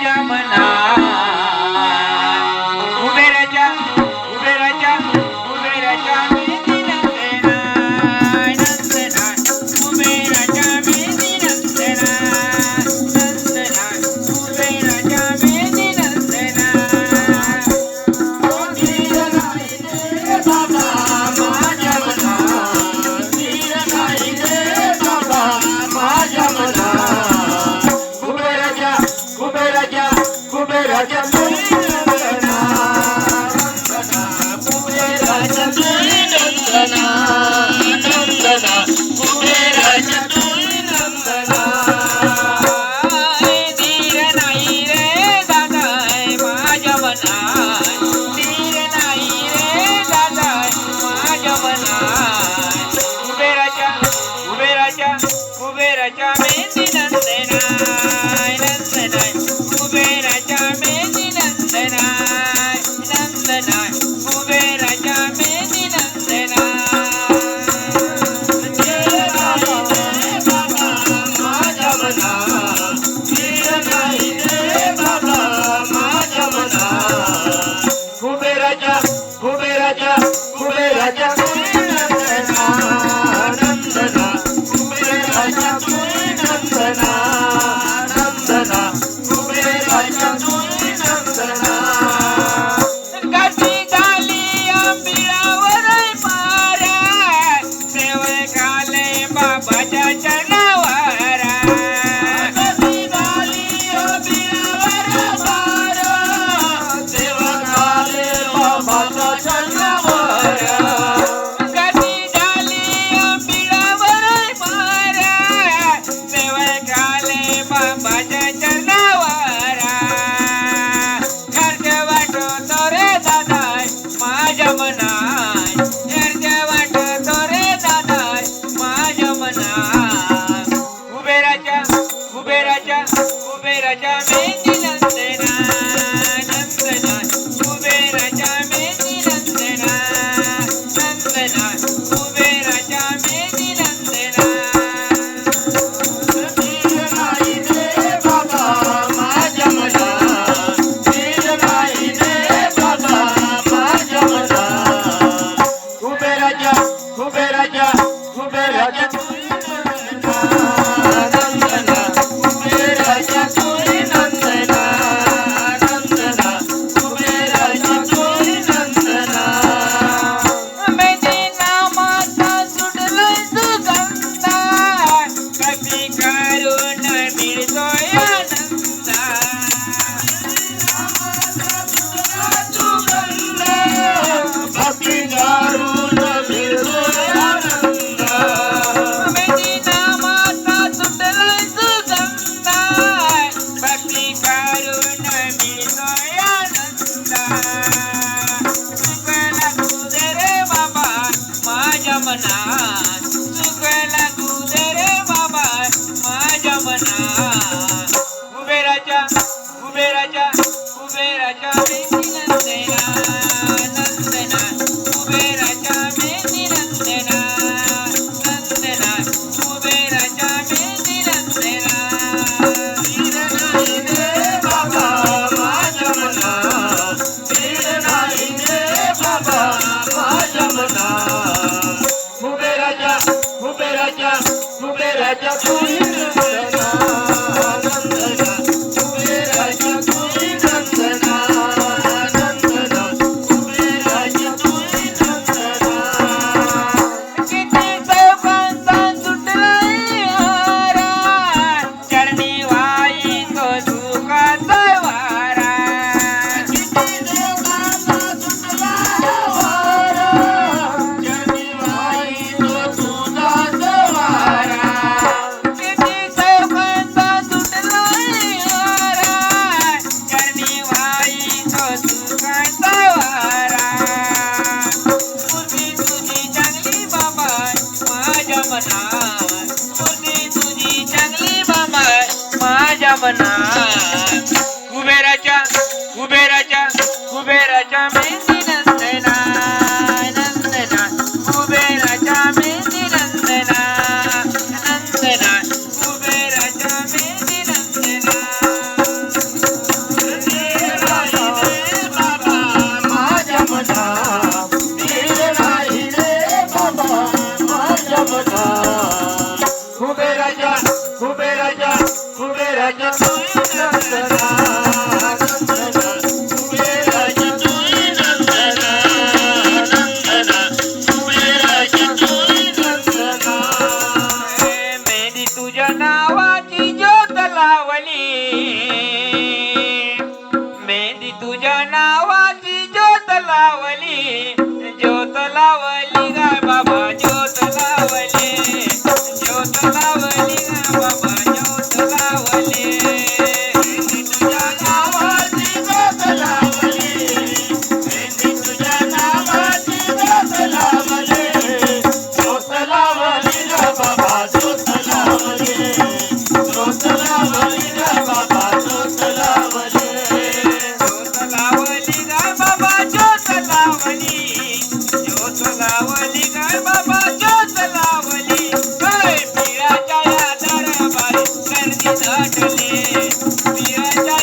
माझ्या मना कुबेराच्या कुबेराच्या कुबेराच्या मेहंदी नंदना नंदना कुबेराच्या मेहंदी नंदना नंदना कुबेराच्या मेहंदी नंदना धीर नाही रे बाबा माझ्या मना धीर नाही रे बाबा माझ्या मना कुबेराच्या कुबेराच्या कुबेराच्या मेहंदी नंदना नंदना कुबेराच्या मेहंदी नंदना नंदना कुबेराच्या मेहंदी नंदना धीर नाही रे दादा माझ्या मना धीर नाही रे दादा माझ्या मना कुबेराच्या कुबेराच्या कुबेराच्या मेहंदी नंदना नंदना कुबेराच्या मेहंदी नंदना नंदना कुबेराच्या मेहंदी नंदना धीर नाही रे बाबा माझ्या मना धीर नाही रे बाबा माझ्या मना कुबेराच्या कुबेराच्या कुबेराच्या मेहंदी नंदना नंदना कुबेराच्या मेहंदी नंदना नंदना कुबेराच्या मेहंदी नंदना कशी झाली आंबिळावर मारा सेवकाले बाबाच्या चरणावर कशी झाली आंबिळावर मारा सेवकाले बाबाच्या चरणावर कशी झाली आंबिळावर मारा सेवकाले बाबाच्या चरणावर खर्च वाटतो रे दादा माझ्या मनात खर्च वाटतो रे दादा माझ्या मनात कुबेराच्या कुबेराच्या कुबेराच्या मेहंदी नंदना नंदना कुबेराच्या मेहंदी नंदना नंदना कुबेराच्या मेहंदी नंदना धीर नाही रे बाबा माझ्या मना धीर नाही रे बाबा माझ्या मना कुबेराच्या कुबेराच्या कुबेराच्या नंदना कुबेराच्या चोरी नंदना नंदना कुबेराच्या चोरी नंदना मेहंदी नामाचा सुटलाय सुगंधा कधी करून मिळतोय आनंदा भक्ती करून मिळतोय आनंदा मेहंदी नामाचा सुटलाय सुगंधा भक्ती करून मिळतोय आनंदा सुख लागू दे रे बाबा माझ्या मनात सुख लागू दे रे बाबा माझ्या मनात कुबेराच्या कुबेराच्या कुबेराच्या मेहंदी नंदना नंदना कुबेराच्या मेहंदी नंदना नंदना कुबेराच्या मेहंदी नंदना धीर नाही रे बाबा माझ्या मना धीर नाही रे बाबा माझ्या मना कुबेराच्या कुबेराच्या कुबेराच्या मेहंदी नंदना नंदना कुबेराच्या मेहंदी नंदना नंदना कुबेराच्या मेहंदी नंदना किती चौकांचा सुटलाय हारा चरणी वाई तो सुखाचा वारा किती चौकांचा सुटलाय हारा चरणी वाई तो सुखाचा वारा किती चौकांचा सुटलाय हारा चरणी वाई तो सुखाचा वारा मूर्ती तुझी चांगली बाबा माझ्या मनात मूर्ती तुझी चांगली बाबा माझ्या मनात कुबेराच्या कुबेराच्या कुबेराच्या मेहंदी नंदना नंदना कुबेराच्या मेहंदी नंदना नंदना कुबेराच्या मेहंदी नंदना लावली काय बाबा ज्योत लावली काय पिराच्या या दरबारी गर्दी दाटली पिराच्या